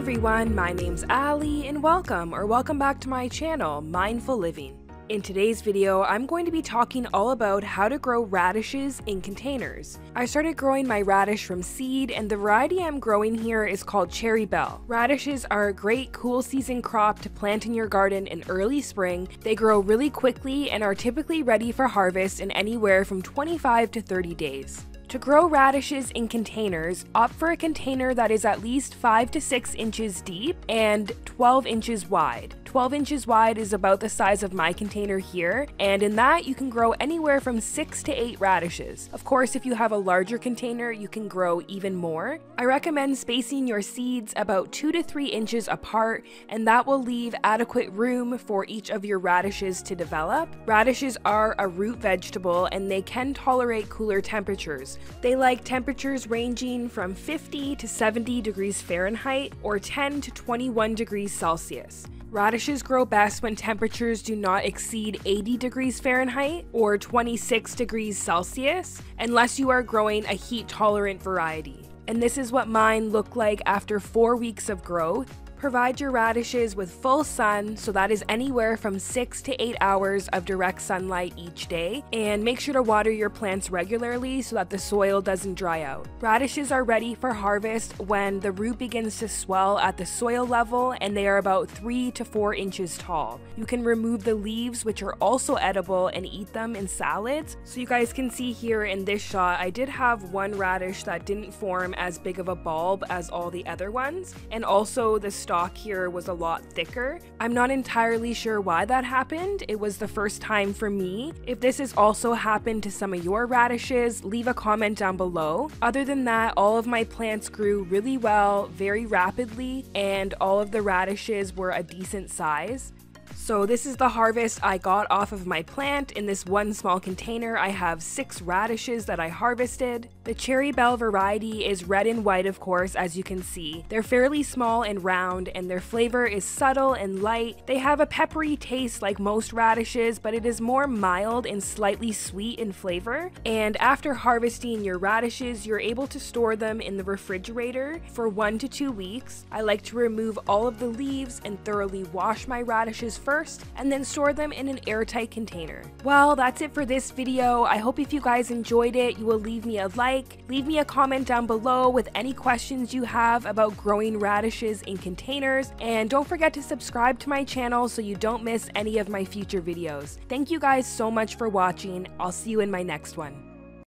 everyone, my name's Ali and welcome back to my channel, Mindful Living. In today's video, I'm going to be talking all about how to grow radishes in containers. I started growing my radish from seed, and the variety I'm growing here is called Cherry Belle. Radishes are a great cool season crop to plant in your garden in early spring. They grow really quickly and are typically ready for harvest in anywhere from 25 to 30 days. To grow radishes in containers, opt for a container that is at least 5 to 6 inches deep and 12 inches wide. 12 inches wide is about the size of my container here, and in that you can grow anywhere from 6 to 8 radishes. Of course, if you have a larger container, you can grow even more. I recommend spacing your seeds about 2 to 3 inches apart, and that will leave adequate room for each of your radishes to develop. Radishes are a root vegetable and they can tolerate cooler temperatures. They like temperatures ranging from 50 to 70 degrees Fahrenheit or 10 to 21 degrees Celsius. Radishes grow best when temperatures do not exceed 80 degrees Fahrenheit or 26 degrees Celsius, unless you are growing a heat-tolerant variety. And this is what mine look like after 4 weeks of growth. Provide your radishes with full sun, so that is anywhere from 6 to 8 hours of direct sunlight each day, and make sure to water your plants regularly so that the soil doesn't dry out. Radishes are ready for harvest when the root begins to swell at the soil level and they are about 3 to 4 inches tall. You can remove the leaves, which are also edible, and eat them in salads. So you guys can see here in this shot, I did have one radish that didn't form as big of a bulb as all the other ones, and also the stalk here was a lot thicker. I'm not entirely sure why that happened. It was the first time for me. If this has also happened to some of your radishes, leave a comment down below. Other than that, all of my plants grew really well, very rapidly, and all of the radishes were a decent size. So this is the harvest I got off of my plant. In this one small container, I have 6 radishes that I harvested. The Cherry Belle variety is red and white, of course, as you can see. They're fairly small and round, and their flavor is subtle and light. They have a peppery taste like most radishes, but it is more mild and slightly sweet in flavor. And after harvesting your radishes, you're able to store them in the refrigerator for 1 to 2 weeks. I like to remove all of the leaves and thoroughly wash my radishes first, and then store them in an airtight container. Well, that's it for this video. I hope if you guys enjoyed it, you will leave me a like, leave me a comment down below with any questions you have about growing radishes in containers, and don't forget to subscribe to my channel so you don't miss any of my future videos. Thank you guys so much for watching. I'll see you in my next one.